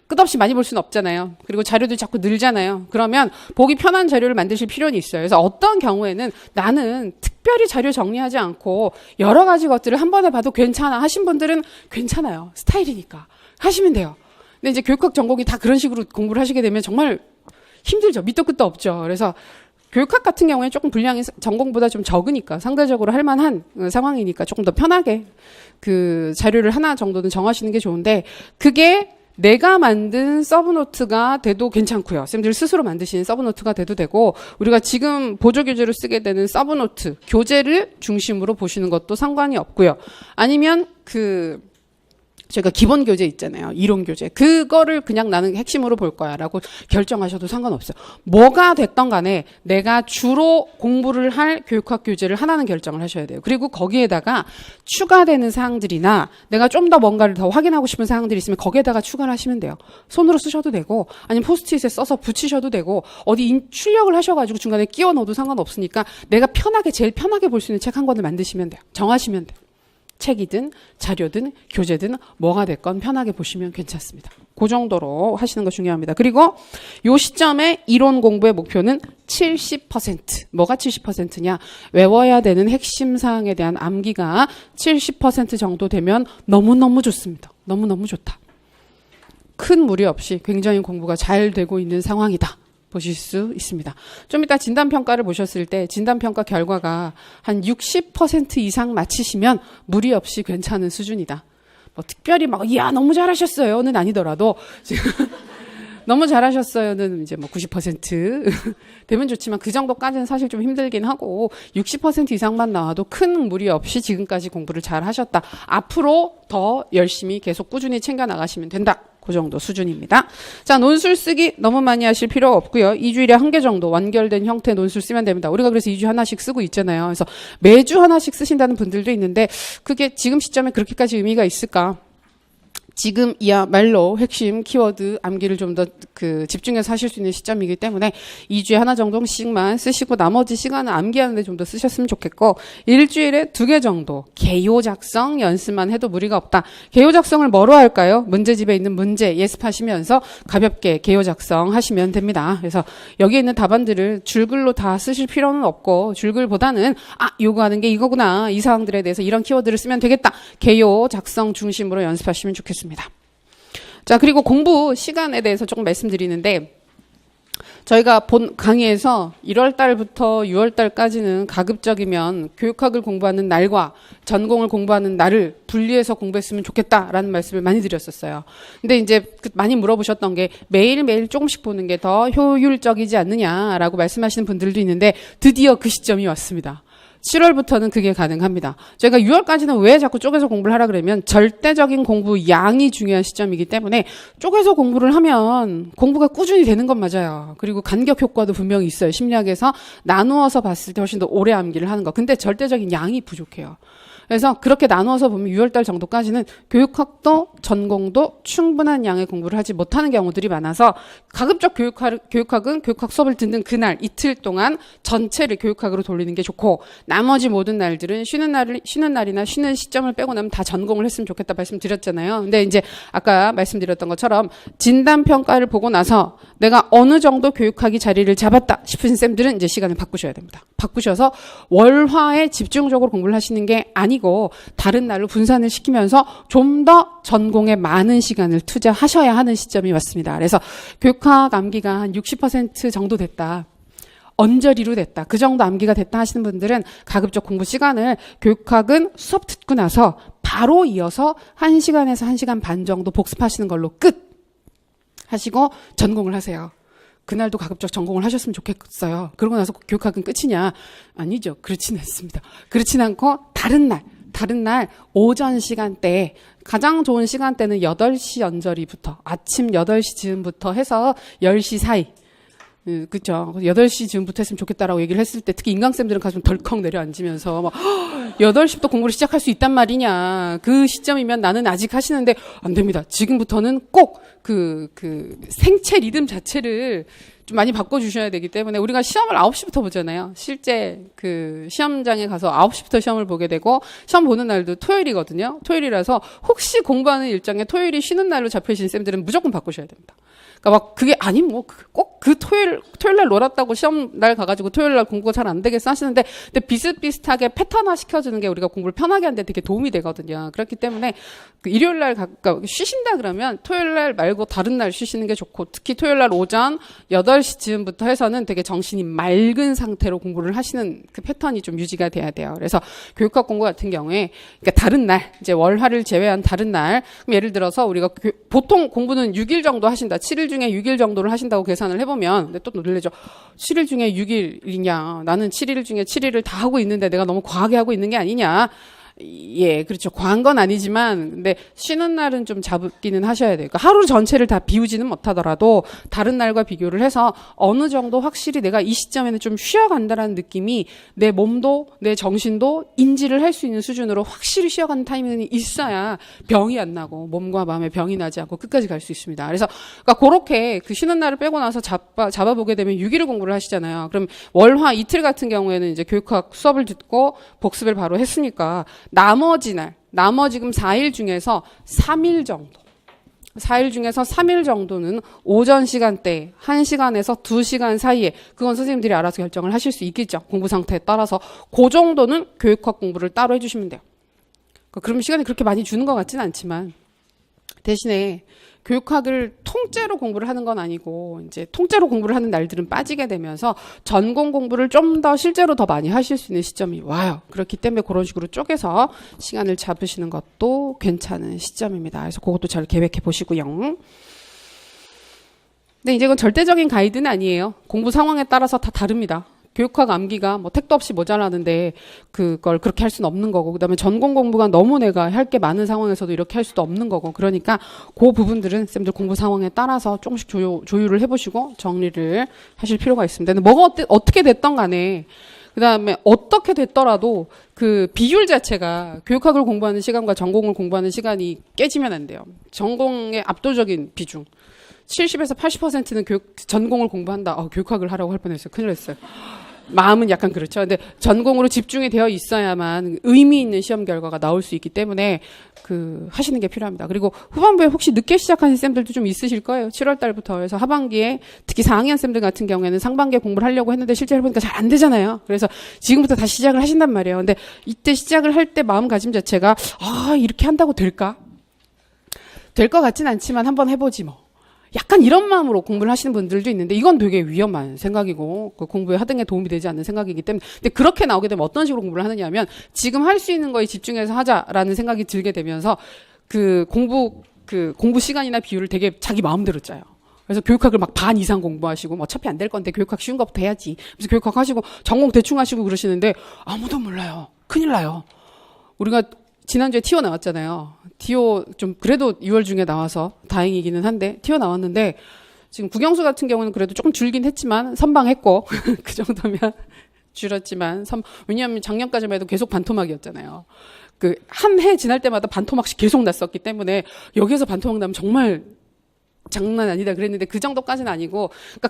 끝없이 많이 볼 수는 없잖아요. 그리고 자료도 자꾸 늘잖아요. 그러면 보기 편한 자료를 만드실 필요는 있어요. 그래서 어떤 경우에는 나는 특별히 자료 정리하지 않고 여러 가지 것들을 한 번에 봐도 괜찮아 하신 분들은 괜찮아요. 스타일이니까 하시면 돼요. 근데 이제 교육학 전공이 다 그런 식으로 공부를 하시게 되면 정말 힘들죠. 밑도 끝도 없죠. 그래서 교육학 같은 경우에 조금 분량이 전공보다 좀 적으니까 상대적으로 할 만한 상황이니까 조금 더 편하게 그 자료를 하나 정도는 정하시는 게 좋은데 그게 내가 만든 서브노트가 돼도 괜찮고요. 쌤들 스스로 만드신 서브노트가 돼도 되고 우리가 지금 보조교재로 쓰게 되는 서브노트, 교재를 중심으로 보시는 것도 상관이 없고요. 아니면 저희가 기본 교재 있잖아요. 이론 교재. 그거를 그냥 나는 핵심으로 볼 거야 라고 결정하셔도 상관없어요. 뭐가 됐던 간에 내가 주로 공부를 할 교육학 교재를 하나는 결정을 하셔야 돼요. 그리고 거기에다가 추가되는 사항들이나 내가 좀 더 뭔가를 더 확인하고 싶은 사항들이 있으면 거기에다가 추가를 하시면 돼요. 손으로 쓰셔도 되고 아니면 포스트잇에 써서 붙이셔도 되고 어디 출력을 하셔가지고 중간에 끼워 넣어도 상관없으니까 내가 편하게 제일 편하게 볼 수 있는 책 한 권을 만드시면 돼요. 정하시면 돼요. 책이든 자료든 교재든 뭐가 됐건 편하게 보시면 괜찮습니다. 그 정도로 하시는 거 중요합니다. 그리고 요 시점에 이론 공부의 목표는 70%. 뭐가 70%냐? 외워야 되는 핵심 사항에 대한 암기가 70% 정도 되면 너무너무 좋습니다. 너무너무 좋다. 큰 무리 없이 굉장히 공부가 잘 되고 있는 상황이다. 보실 수 있습니다. 좀 이따 진단평가를 보셨을 때 진단평가 결과가 한 60% 이상 맞히시면 무리 없이 괜찮은 수준이다. 뭐 특별히 막 이야 너무 잘하셨어요는 아니더라도 너무 잘하셨어요는 이제 뭐 90% 되면 좋지만 그 정도까지는 사실 좀 힘들긴 하고 60% 이상만 나와도 큰 무리 없이 지금까지 공부를 잘 하셨다. 앞으로 더 열심히 계속 꾸준히 챙겨 나가시면 된다. 그 정도 수준입니다. 자, 논술 쓰기 너무 많이 하실 필요 없고요. 2주일에 한 개 정도 완결된 형태의 논술 쓰면 됩니다. 우리가 그래서 2주에 하나씩 쓰고 있잖아요. 그래서 매주 하나씩 쓰신다는 분들도 있는데 그게 지금 시점에 그렇게까지 의미가 있을까? 지금이야말로 핵심 키워드 암기를 좀 더 집중해서 하실 수 있는 시점이기 때문에 2주에 하나 정도씩만 쓰시고 나머지 시간은 암기하는 데 좀 더 쓰셨으면 좋겠고 일주일에 2개 정도 개요 작성 연습만 해도 무리가 없다. 개요 작성을 뭐로 할까요? 문제집에 있는 문제 예습하시면서 가볍게 개요 작성 하시면 됩니다. 그래서 여기에 있는 답안들을 줄글로 다 쓰실 필요는 없고 줄글보다는 요거 하는 게 이거구나. 이 사항들에 대해서 이런 키워드를 쓰면 되겠다. 개요 작성 중심으로 연습하시면 좋겠습니다. 자, 그리고 공부 시간에 대해서 조금 말씀드리는데 저희가 본 강의에서 1월 달부터 6월 달까지는 가급적이면 교육학을 공부하는 날과 전공을 공부하는 날을 분리해서 공부했으면 좋겠다라는 말씀을 많이 드렸었어요. 근데 이제 많이 물어보셨던 게 매일매일 조금씩 보는 게 더 효율적이지 않느냐라고 말씀하시는 분들도 있는데 드디어 그 시점이 왔습니다. 7월부터는 그게 가능합니다. 저희가 6월까지는 왜 자꾸 쪼개서 공부를 하라 그러면 절대적인 공부 양이 중요한 시점이기 때문에 쪼개서 공부를 하면 공부가 꾸준히 되는 건 맞아요. 그리고 간격 효과도 분명히 있어요. 심리학에서 나누어서 봤을 때 훨씬 더 오래 암기를 하는 거. 근데 절대적인 양이 부족해요. 그래서 그렇게 나누어서 보면 6월달 정도까지는 교육학도 전공도 충분한 양의 공부를 하지 못하는 경우들이 많아서 가급적 교육학은 교육학 수업을 듣는 그날 이틀 동안 전체를 교육학으로 돌리는 게 좋고 나머지 모든 날들은 쉬는 날이나 쉬는 시점을 빼고 나면 다 전공을 했으면 좋겠다 말씀드렸잖아요. 근데 이제 아까 말씀드렸던 것처럼 진단평가를 보고 나서 내가 어느 정도 교육학이 자리를 잡았다 싶으신 쌤들은 이제 시간을 바꾸셔야 됩니다. 바꾸셔서 월화에 집중적으로 공부를 하시는 게 아니고 다른 날로 분산을 시키면서 좀 더 전공에 많은 시간을 투자하셔야 하는 시점이 왔습니다. 그래서 교육학 암기가 한 60% 정도 됐다. 언저리로 됐다. 그 정도 암기가 됐다 하시는 분들은 가급적 공부 시간을 교육학은 수업 듣고 나서 바로 이어서 1시간에서 1시간 반 정도 복습하시는 걸로 끝 하시고 전공을 하세요. 그날도 가급적 전공을 하셨으면 좋겠어요. 그러고 나서 교육학은 끝이냐? 아니죠. 그렇지는 않습니다. 그렇진 않고 다른 날 오전 시간대에 가장 좋은 시간대는 8시 언저리부터 아침 8시 즈음부터 해서 10시 사이 그쵸. 8시 즈음부터 했으면 좋겠다라고 얘기를 했을 때 특히 인강쌤들은 가슴 덜컥 내려앉으면서 막 8시부터 공부를 시작할 수 있단 말이냐. 그 시점이면 나는 아직 하시는데 안 됩니다. 지금부터는 꼭 그 생체 리듬 자체를 좀 많이 바꿔주셔야 되기 때문에 우리가 시험을 9시부터 보잖아요. 실제 그 시험장에 가서 9시부터 시험을 보게 되고 시험 보는 날도 토요일이거든요. 토요일이라서 혹시 공부하는 일정에 토요일이 쉬는 날로 잡혀있는 쌤들은 무조건 바꾸셔야 됩니다. 그러니까 막 그게 아니 뭐 꼭 그 토요일 날 놀았다고 시험 날 가가지고 토요일 날 공부가 잘 안 되겠어 하시는데 근데 비슷비슷하게 패턴화 시켜주는 게 우리가 공부를 편하게 하는데 되게 도움이 되거든요. 그렇기 때문에 그 일요일 날 쉬신다 그러면 토요일 날 말고 다른 날 쉬시는 게 좋고 특히 토요일 날 오전 8시 즈음부터 해서는 되게 정신이 맑은 상태로 공부를 하시는 그 패턴이 좀 유지가 돼야 돼요. 그래서 교육학 공부 같은 경우에 그러니까 다른 날 이제 월화를 제외한 다른 날 그럼 예를 들어서 우리가 보통 공부는 6일 정도 하신다. 7일 중에 6일 정도를 하신다고 계산을 해보면 근데 또 놀래죠. 7일 중에 6일이냐. 나는 7일 중에 7일을 다 하고 있는데 내가 너무 과하게 하고 있는 게 아니냐. 예, 그렇죠. 과한 건 아니지만, 근데 쉬는 날은 좀 잡기는 하셔야 돼요. 그러니까 하루 전체를 다 비우지는 못하더라도 다른 날과 비교를 해서 어느 정도 확실히 내가 이 시점에는 좀 쉬어간다라는 느낌이 내 몸도 내 정신도 인지를 할 수 있는 수준으로 확실히 쉬어가는 타이밍이 있어야 병이 안 나고 몸과 마음에 병이 나지 않고 끝까지 갈 수 있습니다. 그래서 그러니까 그렇게 그 쉬는 날을 빼고 나서 잡아보게 되면 6일을 공부를 하시잖아요. 그럼 월화 이틀 같은 경우에는 이제 교육학 수업을 듣고 복습을 바로 했으니까 나머지 그럼 4일 중에서 3일 정도. 4일 중에서 3일 정도는 오전 시간대 1시간에서 2시간 사이에 그건 선생님들이 알아서 결정을 하실 수 있겠죠. 공부 상태에 따라서 그 정도는 교육학 공부를 따로 해주시면 돼요. 그럼 시간이 그렇게 많이 주는 것 같지는 않지만 대신에 교육학을 통째로 공부를 하는 건 아니고 이제 통째로 공부를 하는 날들은 빠지게 되면서 전공 공부를 좀 더 실제로 더 많이 하실 수 있는 시점이 와요. 그렇기 때문에 그런 식으로 쪼개서 시간을 잡으시는 것도 괜찮은 시점입니다. 그래서 그것도 잘 계획해 보시고요. 근데 이제 이건 절대적인 가이드는 아니에요. 공부 상황에 따라서 다 다릅니다. 교육학 암기가 뭐 택도 없이 모자라는데 그걸 그렇게 할 수는 없는 거고 그다음에 전공 공부가 너무 내가 할 게 많은 상황에서도 이렇게 할 수도 없는 거고 그러니까 그 부분들은 쌤들 공부 상황에 따라서 조금씩 조율을 해보시고 정리를 하실 필요가 있습니다. 근데 뭐가 어떻게 됐던 간에 그다음에 어떻게 됐더라도 그 비율 자체가 교육학을 공부하는 시간과 전공을 공부하는 시간이 깨지면 안 돼요. 전공의 압도적인 비중 70에서 80%는 전공을 공부한다. 교육학을 하라고 할 뻔했어요. 큰일 났어요. 마음은 약간 그렇죠. 근데 전공으로 집중이 되어 있어야만 의미 있는 시험 결과가 나올 수 있기 때문에 하시는 게 필요합니다. 그리고 후반부에 혹시 늦게 시작하는 쌤들도 좀 있으실 거예요. 7월 달부터 해서 하반기에 특히 4학년 쌤들 같은 경우에는 상반기에 공부를 하려고 했는데 실제로 해보니까 잘 안 되잖아요. 그래서 지금부터 다시 시작을 하신단 말이에요. 근데 이때 시작을 할 때 마음가짐 자체가 이렇게 한다고 될까? 될 것 같진 않지만 한번 해보지 뭐. 약간 이런 마음으로 공부를 하시는 분들도 있는데 이건 되게 위험한 생각이고 그 공부에 하등에 도움이 되지 않는 생각이기 때문에 근데 그렇게 나오게 되면 어떤 식으로 공부를 하느냐 하면 지금 할 수 있는 거에 집중해서 하자라는 생각이 들게 되면서 공부 시간이나 비율을 되게 자기 마음대로 짜요. 그래서 교육학을 막 반 이상 공부하시고 뭐 어차피 안 될 건데 교육학 쉬운 것부터 해야지. 그래서 교육학 하시고 전공 대충 하시고 그러시는데 아무도 몰라요. 큰일 나요. 우리가 지난주에 티오 나왔잖아요. 티오 좀 그래도 6월 중에 나와서 다행이기는 한데 티오 나왔는데 지금 국영수 같은 경우는 그래도 조금 줄긴 했지만 선방했고 그 정도면 줄었지만 왜냐하면 작년까지만 해도 계속 반토막이었잖아요. 한 해 지날 때마다 반토막씩 계속 났었기 때문에 여기에서 반토막 나면 정말 장난 아니다 그랬는데 그 정도까지는 아니고 그러니까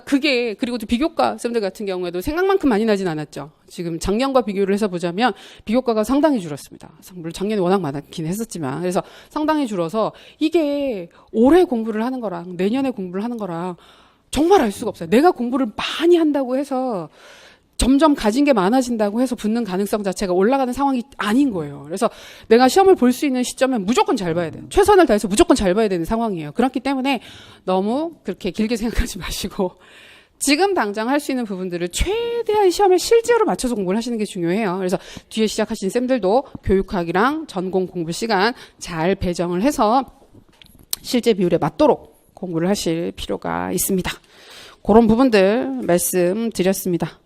그리고 또 비교과 쌤들 같은 경우에도 생각만큼 많이 나진 않았죠. 지금 작년과 비교를 해서 보자면 비교과가 상당히 줄었습니다. 물론 작년에 워낙 많긴 했었지만 그래서 상당히 줄어서 이게 올해 공부를 하는 거랑 내년에 공부를 하는 거랑 정말 알 수가 없어요. 내가 공부를 많이 한다고 해서 점점 가진 게 많아진다고 해서 붙는 가능성 자체가 올라가는 상황이 아닌 거예요. 그래서 내가 시험을 볼 수 있는 시점에 무조건 잘 봐야 돼요. 최선을 다해서 무조건 잘 봐야 되는 상황이에요. 그렇기 때문에 너무 그렇게 길게 생각하지 마시고 지금 당장 할 수 있는 부분들을 최대한 시험에 실제로 맞춰서 공부를 하시는 게 중요해요. 그래서 뒤에 시작하신 쌤들도 교육학이랑 전공 공부 시간 잘 배정을 해서 실제 비율에 맞도록 공부를 하실 필요가 있습니다. 그런 부분들 말씀드렸습니다.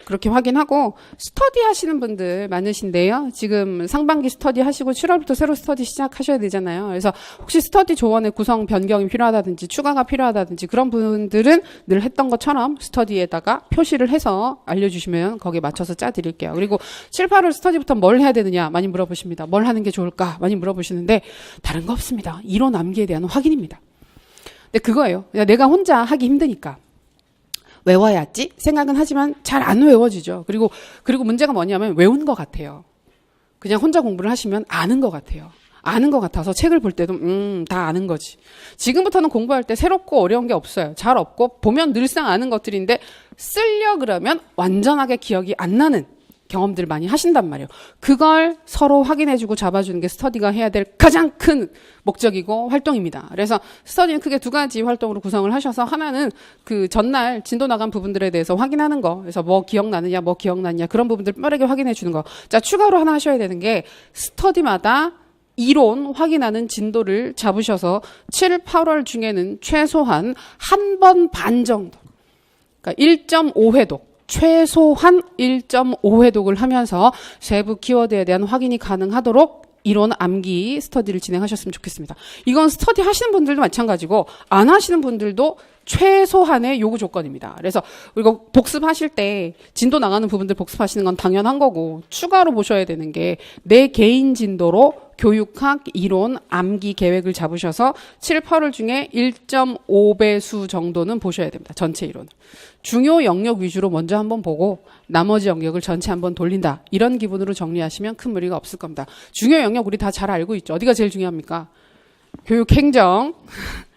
그렇게 확인하고 스터디 하시는 분들 많으신데요. 지금 상반기 스터디 하시고 7월부터 새로 스터디 시작하셔야 되잖아요. 그래서 혹시 스터디 조원의 구성 변경이 필요하다든지 추가가 필요하다든지 그런 분들은 늘 했던 것처럼 스터디에다가 표시를 해서 알려주시면 거기에 맞춰서 짜드릴게요. 그리고 7, 8월 스터디부터 뭘 해야 되느냐 많이 물어보십니다. 뭘 하는 게 좋을까 많이 물어보시는데 다른 거 없습니다. 이론 암기에 대한 확인입니다. 근데 그거예요. 내가 혼자 하기 힘드니까. 외워야지 생각은 하지만 잘 안 외워지죠. 그리고 문제가 뭐냐면 외운 것 같아요. 그냥 혼자 공부를 하시면 아는 것 같아요. 아는 것 같아서 책을 볼 때도 다 아는 거지. 지금부터는 공부할 때 새롭고 어려운 게 없어요. 잘 없고 보면 늘상 아는 것들인데 쓰려 그러면 완전하게 기억이 안 나는 경험들 많이 하신단 말이에요. 그걸 서로 확인해주고 잡아주는 게 스터디가 해야 될 가장 큰 목적이고 활동입니다. 그래서 스터디는 크게 두 가지 활동으로 구성을 하셔서 하나는 그 전날 진도 나간 부분들에 대해서 확인하는 거. 그래서 뭐 기억나느냐, 뭐 기억났냐 그런 부분들 빠르게 확인해주는 거. 자, 추가로 하나 하셔야 되는 게 스터디마다 이론 확인하는 진도를 잡으셔서 7, 8월 중에는 최소한 한 번 반 정도. 그러니까 1.5회독. 최소한 1.5회독을 하면서 세부 키워드에 대한 확인이 가능하도록 이론 암기 스터디를 진행하셨으면 좋겠습니다. 이건 스터디 하시는 분들도 마찬가지고 안 하시는 분들도 최소한의 요구 조건입니다. 그래서 우리가 복습하실 때 진도 나가는 부분들 복습하시는 건 당연한 거고 추가로 보셔야 되는 게 내 개인 진도로 교육학 이론 암기 계획을 잡으셔서 7, 8월 중에 1.5배수 정도는 보셔야 됩니다. 전체 이론. 중요 영역 위주로 먼저 한번 보고 나머지 영역을 전체 한번 돌린다. 이런 기분으로 정리하시면 큰 무리가 없을 겁니다. 중요 영역 우리 다 잘 알고 있죠. 어디가 제일 중요합니까? 교육행정,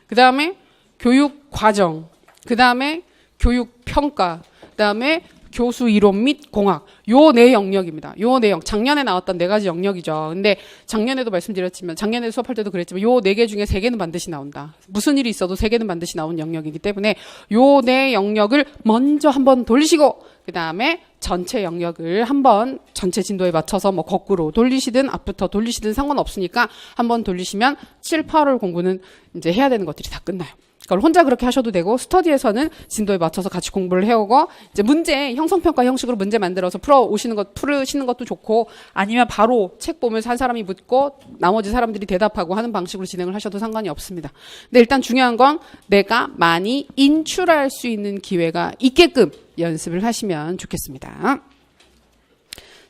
그 다음에 교육과정, 그 다음에 교육평가, 그 다음에 교수 이론 및 공학. 요 네 영역입니다. 요 내용. 작년에 나왔던 네 가지 영역이죠. 근데 작년에도 말씀드렸지만, 작년에 수업할 때도 그랬지만, 요 네 개 중에 세 개는 반드시 나온다. 무슨 일이 있어도 세 개는 반드시 나온 영역이기 때문에, 요 네 영역을 먼저 한번 돌리시고, 그 다음에 전체 영역을 한번 전체 진도에 맞춰서 뭐 거꾸로 돌리시든 앞부터 돌리시든 상관없으니까 한번 돌리시면 7, 8월 공부는 이제 해야 되는 것들이 다 끝나요. 그걸 혼자 그렇게 하셔도 되고 스터디에서는 진도에 맞춰서 같이 공부를 해오고 이제 문제 형성평가 형식으로 문제 만들어서 풀으시는 것도 좋고 아니면 바로 책 보면서 한 사람이 묻고 나머지 사람들이 대답하고 하는 방식으로 진행을 하셔도 상관이 없습니다. 근데 일단 중요한 건 내가 많이 인출할 수 있는 기회가 있게끔 연습을 하시면 좋겠습니다.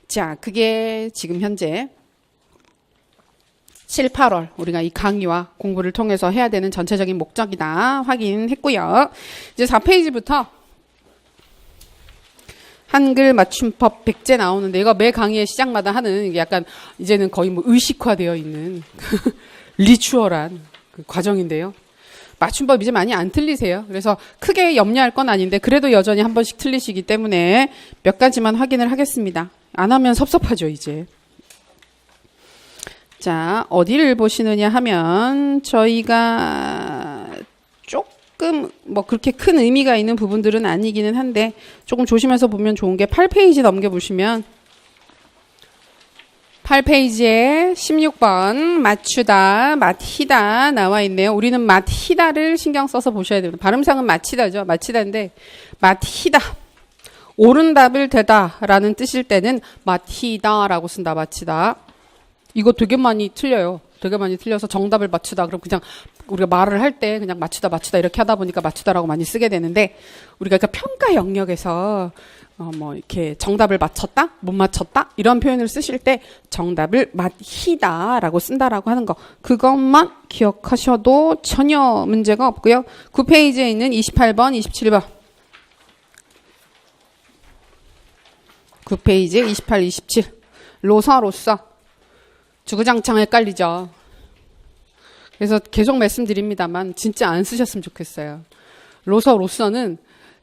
자, 그게 지금 현재 7, 8월 우리가 이 강의와 공부를 통해서 해야 되는 전체적인 목적이다 확인했고요. 이제 4페이지부터 한글 맞춤법 100제 나오는데 이거 매 강의의 시작마다 하는 이게 약간 이제는 거의 뭐 의식화되어 있는 리추얼한 그 과정인데요. 맞춤법 이제 많이 안 틀리세요. 그래서 크게 염려할 건 아닌데 그래도 여전히 한 번씩 틀리시기 때문에 몇 가지만 확인을 하겠습니다. 안 하면 섭섭하죠 이제. 자, 어디를 보시느냐 하면 저희가 조금 뭐 그렇게 큰 의미가 있는 부분들은 아니기는 한데 조금 조심해서 보면 좋은 게 8페이지 넘겨보시면 8페이지에 16번 맞추다, 맞히다 나와 있네요. 우리는 맞히다를 신경 써서 보셔야 됩니다. 발음상은 맞히다죠. 맞히다인데 맞히다. 옳은 답을 대다라는 뜻일 때는 맞히다라고 쓴다. 맞히다. 이거 되게 많이 틀려요. 되게 많이 틀려서 정답을 맞추다. 그럼 그냥 우리가 말을 할 때 그냥 맞추다 이렇게 하다 보니까 맞추다라고 많이 쓰게 되는데 우리가 그러니까 평가 영역에서 뭐 이렇게 정답을 맞췄다, 못 맞췄다 이런 표현을 쓰실 때 정답을 맞히다라고 쓴다라고 하는 거 그것만 기억하셔도 전혀 문제가 없고요. 9페이지에 있는 28번, 27번 9페이지 28, 27 로서 주구장창 헷갈리죠. 그래서 계속 말씀드립니다만 진짜 안 쓰셨으면 좋겠어요. 로서는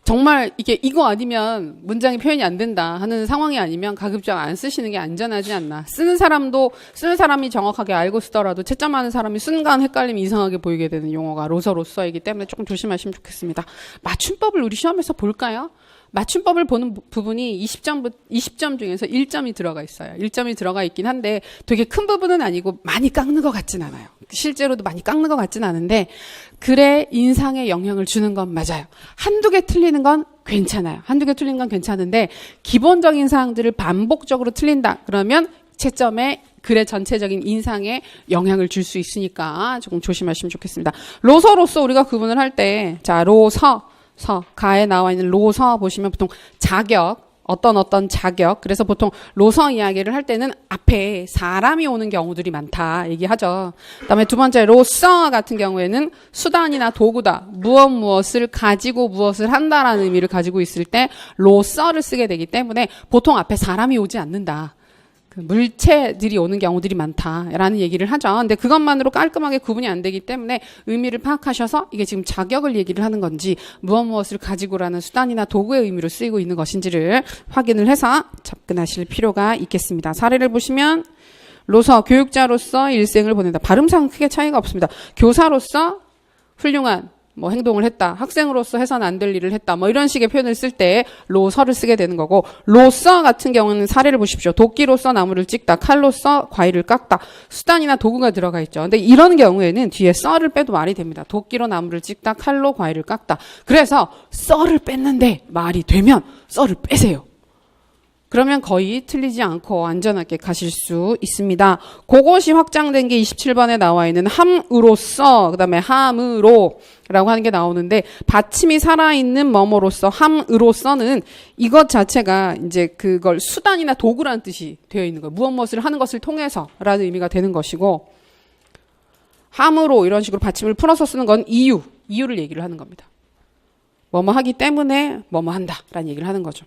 정말 이거 아니면 문장이 표현이 안 된다 하는 상황이 아니면 가급적 안 쓰시는 게 안전하지 않나. 쓰는 사람이 정확하게 알고 쓰더라도 채점하는 사람이 순간 헷갈림이 이상하게 보이게 되는 용어가 로서이기 때문에 조금 조심하시면 좋겠습니다. 맞춤법을 우리 시험에서 볼까요? 맞춤법을 보는 부분이 20점 중에서 1점이 들어가 있어요. 1점이 들어가 있긴 한데 되게 큰 부분은 아니고 많이 깎는 것 같진 않아요. 실제로도 많이 깎는 것 같진 않은데 글의 인상에 영향을 주는 건 맞아요. 한두 개 틀리는 건 괜찮아요. 한두 개 틀린 건 괜찮은데 기본적인 사항들을 반복적으로 틀린다. 그러면 채점에 글의 전체적인 인상에 영향을 줄 수 있으니까 조금 조심하시면 좋겠습니다. 로서로서 우리가 구분을 할 때, 자, 로서, 가에 나와 있는 로서 보시면 보통 자격, 어떤 자격. 그래서 보통 로서 이야기를 할 때는 앞에 사람이 오는 경우들이 많다 얘기하죠. 그다음에 두 번째 로서 같은 경우에는 수단이나 도구다. 무엇을 가지고 무엇을 한다라는 의미를 가지고 있을 때 로서를 쓰게 되기 때문에 보통 앞에 사람이 오지 않는다. 물체들이 오는 경우들이 많다라는 얘기를 하죠. 근데 그것만으로 깔끔하게 구분이 안 되기 때문에 의미를 파악하셔서 이게 지금 자격을 얘기를 하는 건지 무엇을 가지고라는 수단이나 도구의 의미로 쓰이고 있는 것인지를 확인을 해서 접근하실 필요가 있겠습니다. 사례를 보시면 로서, 교육자로서 일생을 보낸다. 발음상은 크게 차이가 없습니다. 교사로서 훌륭한 행동을 했다. 학생으로서 해서는 안 될 일을 했다. 이런 식의 표현을 쓸 때 로서를 쓰게 되는 거고, 로서 같은 경우는 사례를 보십시오. 도끼로서 나무를 찍다. 칼로서 과일을 깎다. 수단이나 도구가 들어가 있죠. 근데 이런 경우에는 뒤에 써를 빼도 말이 됩니다. 도끼로 나무를 찍다. 칼로 과일을 깎다. 그래서 써를 뺐는데 말이 되면 써를 빼세요. 그러면 거의 틀리지 않고 안전하게 가실 수 있습니다. 그것이 확장된 게 27번에 나와 있는 함으로써, 그 다음에 함으로 라고 하는 게 나오는데, 받침이 살아있는 뭐뭐로써, 함으로써는 이것 자체가 이제 그걸 수단이나 도구라는 뜻이 되어 있는 거예요. 무엇을 하는 것을 통해서 라는 의미가 되는 것이고, 함으로 이런 식으로 받침을 풀어서 쓰는 건 이유를 얘기를 하는 겁니다. 뭐뭐 하기 때문에 뭐뭐 한다 라는 얘기를 하는 거죠.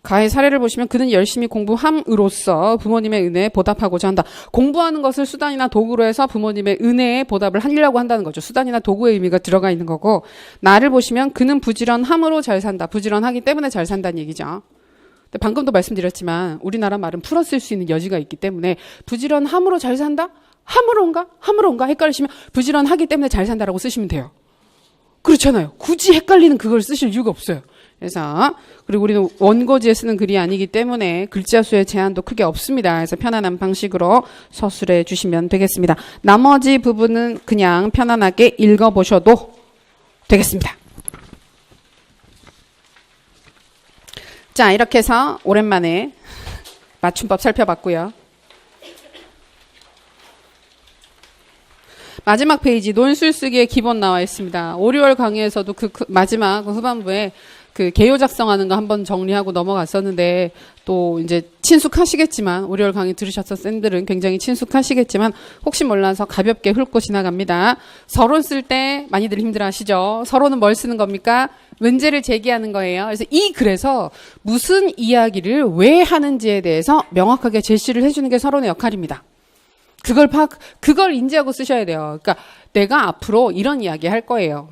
가의 사례를 보시면 그는 열심히 공부함으로써 부모님의 은혜에 보답하고자 한다. 공부하는 것을 수단이나 도구로 해서 부모님의 은혜에 보답을 하려고 한다는 거죠. 수단이나 도구의 의미가 들어가 있는 거고, 나를 보시면 그는 부지런함으로 잘 산다. 부지런하기 때문에 잘 산다는 얘기죠. 근데 방금도 말씀드렸지만 우리나라 말은 풀어 쓸 수 있는 여지가 있기 때문에 부지런함으로 잘 산다? 함으로인가? 헷갈리시면 부지런하기 때문에 잘 산다라고 쓰시면 돼요. 그렇잖아요. 굳이 헷갈리는 그걸 쓰실 이유가 없어요. 그래서 그리고 우리는 원고지에 쓰는 글이 아니기 때문에 글자 수의 제한도 크게 없습니다. 그래서 편안한 방식으로 서술해 주시면 되겠습니다. 나머지 부분은 그냥 편안하게 읽어보셔도 되겠습니다. 자, 이렇게 해서 오랜만에 맞춤법 살펴봤고요. 마지막 페이지 논술 쓰기의 기본 나와 있습니다. 5, 6월 강의에서도 마지막 후반부에 개요 작성하는 거 한번 정리하고 넘어갔었는데, 또 이제 친숙하시겠지만, 5, 6월 강의 들으셨던 쌤들은 굉장히 친숙하시겠지만 혹시 몰라서 가볍게 훑고 지나갑니다. 서론 쓸 때 많이들 힘들어하시죠. 서론은 뭘 쓰는 겁니까? 문제를 제기하는 거예요. 그래서 그래서 무슨 이야기를 왜 하는지에 대해서 명확하게 제시를 해주는 게 서론의 역할입니다. 그걸 인지하고 쓰셔야 돼요. 그러니까 내가 앞으로 이런 이야기 할 거예요.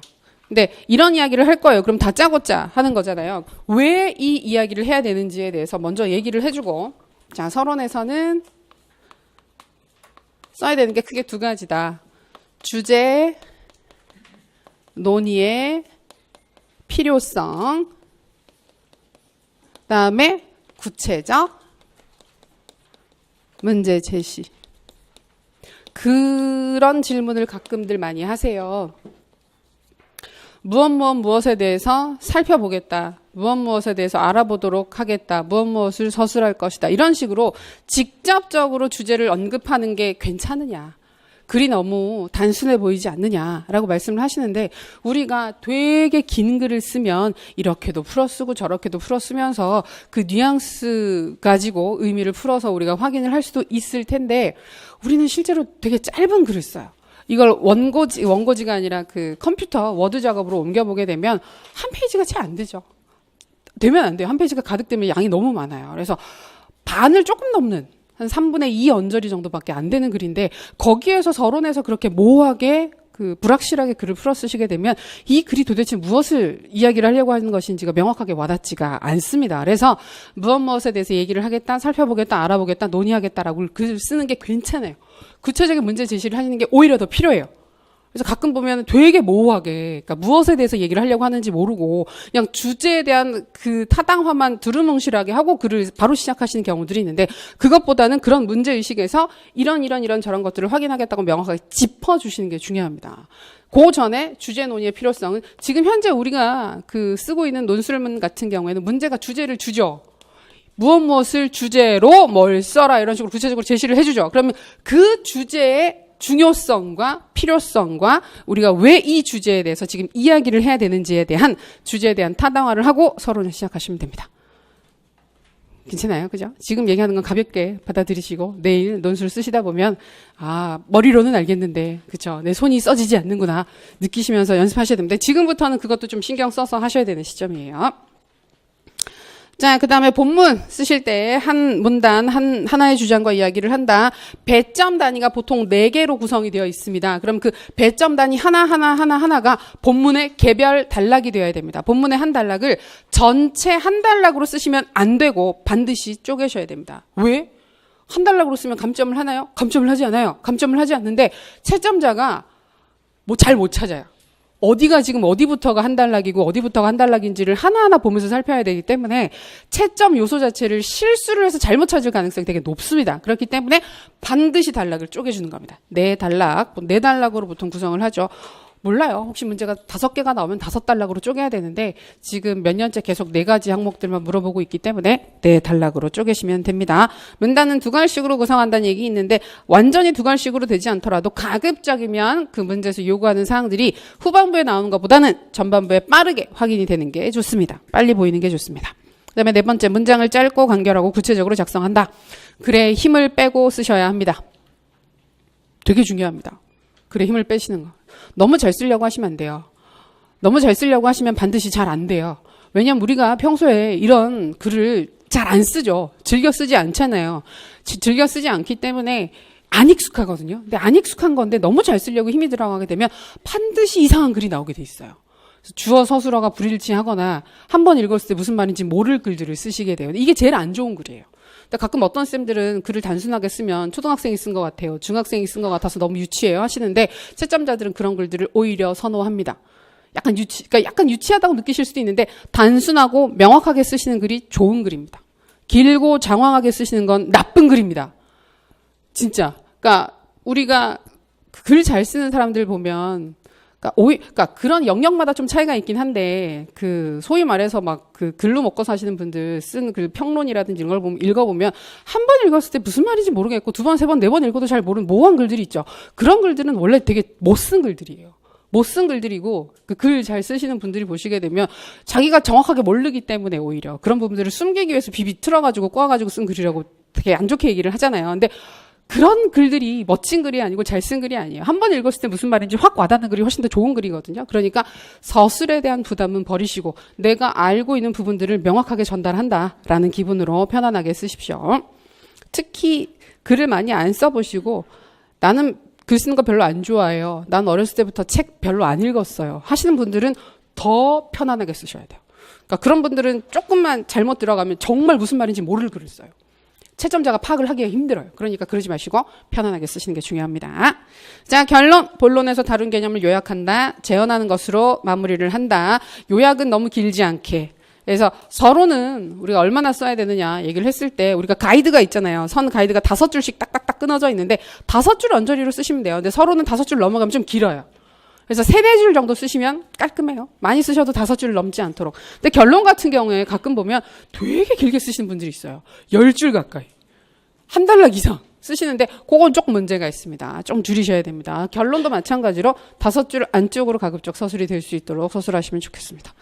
근데 이런 이야기를 할 거예요. 그럼 다짜고짜 하는 거잖아요. 왜 이 이야기를 해야 되는지에 대해서 먼저 얘기를 해주고, 자, 서론에서는 써야 되는 게 크게 두 가지다. 주제, 논의의 필요성, 그다음에 구체적 문제 제시. 그런 질문을 가끔들 많이 하세요. 무엇에 대해서 살펴보겠다. 무엇에 대해서 알아보도록 하겠다. 무엇을 서술할 것이다. 이런 식으로 직접적으로 주제를 언급하는 게 괜찮으냐. 글이 너무 단순해 보이지 않느냐라고 말씀을 하시는데, 우리가 되게 긴 글을 쓰면 이렇게도 풀어 쓰고 저렇게도 풀어 쓰면서 그 뉘앙스 가지고 의미를 풀어서 우리가 확인을 할 수도 있을 텐데, 우리는 실제로 되게 짧은 글을 써요. 이걸 원고지가 아니라 컴퓨터 워드 작업으로 옮겨보게 되면 한 페이지가 채 안 되죠. 되면 안 돼요. 한 페이지가 가득되면 양이 너무 많아요. 그래서 반을 조금 넘는 한 3분의 2 언저리 정도밖에 안 되는 글인데, 거기에서 서론에서 그렇게 모호하게 불확실하게 글을 풀어 쓰시게 되면 이 글이 도대체 무엇을 이야기를 하려고 하는 것인지가 명확하게 와닿지가 않습니다. 그래서 무엇에 대해서 얘기를 하겠다, 살펴보겠다, 알아보겠다, 논의하겠다라고 글을 쓰는 게 괜찮아요. 구체적인 문제 제시를 하시는 게 오히려 더 필요해요. 그래서 가끔 보면 되게 모호하게, 그러니까 무엇에 대해서 얘기를 하려고 하는지 모르고 그냥 주제에 대한 그 타당화만 두루뭉실하게 하고 글을 바로 시작하시는 경우들이 있는데, 그것보다는 그런 문제의식에서 이런 저런 것들을 확인하겠다고 명확하게 짚어주시는 게 중요합니다. 그 전에 주제 논의의 필요성은, 지금 현재 우리가 그 쓰고 있는 논술문 같은 경우에는 문제가 주제를 주죠. 무엇을 주제로 뭘 써라 이런 식으로 구체적으로 제시를 해주죠. 그러면 그 주제의 중요성과 필요성과 우리가 왜 이 주제에 대해서 지금 이야기를 해야 되는지에 대한 주제에 대한 타당화를 하고 서론을 시작하시면 됩니다. 괜찮아요? 그죠? 지금 얘기하는 건 가볍게 받아들이시고 내일 논술 쓰시다 보면 머리로는 알겠는데 그죠? 내 손이 써지지 않는구나 느끼시면서 연습하셔야 됩니다. 지금부터는 그것도 좀 신경 써서 하셔야 되는 시점이에요. 자, 그 다음에 본문 쓰실 때 한 문단, 하나의 주장과 이야기를 한다. 배점 단위가 보통 4개로 구성이 되어 있습니다. 그럼 그 배점 단위 하나가 본문의 개별 단락이 되어야 됩니다. 본문의 한 단락을 전체 한 단락으로 쓰시면 안 되고 반드시 쪼개셔야 됩니다. 왜? 한 단락으로 쓰면 감점을 하나요? 감점을 하지 않아요. 감점을 하지 않는데 채점자가 잘 못 찾아요. 어디가 지금 어디부터가 한 단락이고 어디부터가 한 단락인지를 하나하나 보면서 살펴야 되기 때문에 채점 요소 자체를 실수를 해서 잘못 찾을 가능성이 되게 높습니다. 그렇기 때문에 반드시 단락을 쪼개주는 겁니다. 네 단락으로 보통 구성을 하죠. 몰라요. 혹시 문제가 5개가 나오면 5단락으로 쪼개야 되는데 지금 몇 년째 계속 4가지 항목들만 물어보고 있기 때문에 4단락으로 쪼개시면 됩니다. 문단은 2갈식으로 구성한다는 얘기 있는데 완전히 2갈식으로 되지 않더라도 가급적이면 그 문제에서 요구하는 사항들이 후반부에 나오는 것보다는 전반부에 빠르게 확인이 되는 게 좋습니다. 빨리 보이는 게 좋습니다. 그 다음에 4번째, 문장을 짧고 간결하고 구체적으로 작성한다. 글에 힘을 빼고 쓰셔야 합니다. 되게 중요합니다. 글에 힘을 빼시는 거. 너무 잘 쓰려고 하시면 안 돼요. 너무 잘 쓰려고 하시면 반드시 잘 안 돼요. 왜냐면 우리가 평소에 이런 글을 잘 안 쓰죠. 즐겨 쓰지 않잖아요. 즐겨 쓰지 않기 때문에 안 익숙하거든요. 근데 안 익숙한 건데 너무 잘 쓰려고 힘이 들어가게 되면 반드시 이상한 글이 나오게 돼 있어요. 주어 서술어가 불일치하거나 한 번 읽었을 때 무슨 말인지 모를 글들을 쓰시게 돼요. 이게 제일 안 좋은 글이에요. 가끔 어떤 쌤들은 글을 단순하게 쓰면 초등학생이 쓴 것 같아요. 중학생이 쓴 것 같아서 너무 유치해요 하시는데 채점자들은 그런 글들을 오히려 선호합니다. 그러니까 약간 유치하다고 느끼실 수도 있는데 단순하고 명확하게 쓰시는 글이 좋은 글입니다. 길고 장황하게 쓰시는 건 나쁜 글입니다. 진짜. 그러니까 우리가 글 잘 쓰는 사람들 보면 그러니까 그런 영역마다 좀 차이가 있긴 한데 소위 말해서 그 글로 먹고 사시는 분들 쓴 그 평론이라든지 이런 걸 읽어보면 한 번 읽었을 때 무슨 말인지 모르겠고 2번, 3번, 4번 읽어도 잘 모르는 모호한 글들이 있죠. 그런 글들은 원래 되게 못 쓴 글들이에요. 못 쓴 글들이고 그 글 잘 쓰시는 분들이 보시게 되면 자기가 정확하게 모르기 때문에 오히려 그런 부분들을 숨기기 위해서 비틀어가지고 꼬아가지고 쓴 글이라고 되게 안 좋게 얘기를 하잖아요. 근데 그런 글들이 멋진 글이 아니고 잘 쓴 글이 아니에요. 한 번 읽었을 때 무슨 말인지 확 와닿는 글이 훨씬 더 좋은 글이거든요. 그러니까 서술에 대한 부담은 버리시고 내가 알고 있는 부분들을 명확하게 전달한다라는 기분으로 편안하게 쓰십시오. 특히 글을 많이 안 써보시고 나는 글 쓰는 거 별로 안 좋아해요. 난 어렸을 때부터 책 별로 안 읽었어요. 하시는 분들은 더 편안하게 쓰셔야 돼요. 그러니까 그런 분들은 조금만 잘못 들어가면 정말 무슨 말인지 모를 글을 써요. 채점자가 파악을 하기가 힘들어요. 그러니까 그러지 마시고 편안하게 쓰시는 게 중요합니다. 자, 결론. 본론에서 다룬 개념을 요약한다. 재현하는 것으로 마무리를 한다. 요약은 너무 길지 않게. 그래서 서론은 우리가 얼마나 써야 되느냐 얘기를 했을 때 우리가 가이드가 있잖아요. 선 가이드가 5줄씩 딱딱딱 끊어져 있는데 5줄 언저리로 쓰시면 돼요. 근데 서론은 5줄 넘어가면 좀 길어요. 그래서 3-4줄 정도 쓰시면 깔끔해요. 많이 쓰셔도 5줄 넘지 않도록. 근데 결론 같은 경우에 가끔 보면 되게 길게 쓰시는 분들이 있어요. 10줄 가까이. 한 단락 이상 쓰시는데 그건 조금 문제가 있습니다. 좀 줄이셔야 됩니다. 결론도 마찬가지로 5줄 안쪽으로 가급적 서술이 될 수 있도록 서술하시면 좋겠습니다.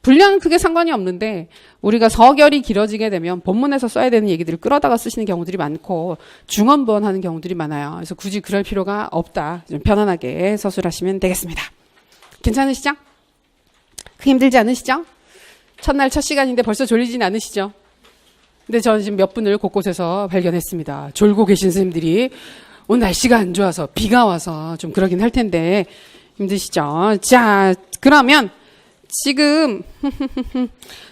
분량은 크게 상관이 없는데 우리가 서결이 길어지게 되면 본문에서 써야 되는 얘기들을 끌어다가 쓰시는 경우들이 많고 중언부언하는 경우들이 많아요. 그래서 굳이 그럴 필요가 없다. 좀 편안하게 서술하시면 되겠습니다. 괜찮으시죠? 크게 힘들지 않으시죠? 첫날 첫 시간인데 벌써 졸리진 않으시죠? 근데 저는 지금 몇 분을 곳곳에서 발견했습니다. 졸고 계신 선생님들이 오늘 날씨가 안 좋아서 비가 와서 좀 그러긴 할 텐데 힘드시죠? 자, 그러면 지금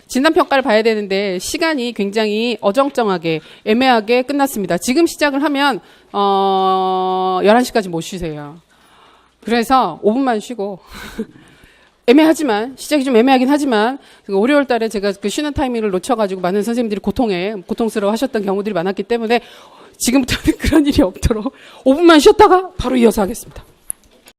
진단평가를 봐야 되는데 시간이 굉장히 어정쩡하게 애매하게 끝났습니다. 지금 시작을 하면 11시까지 못 쉬세요. 그래서 5분만 쉬고 애매하지만 시작이 좀 애매하긴 하지만 5, 6월 달에 제가 그 쉬는 타이밍을 놓쳐가지고 많은 선생님들이 고통스러워하셨던 경우들이 많았기 때문에 지금부터는 그런 일이 없도록 5분만 쉬었다가 바로 이어서 하겠습니다.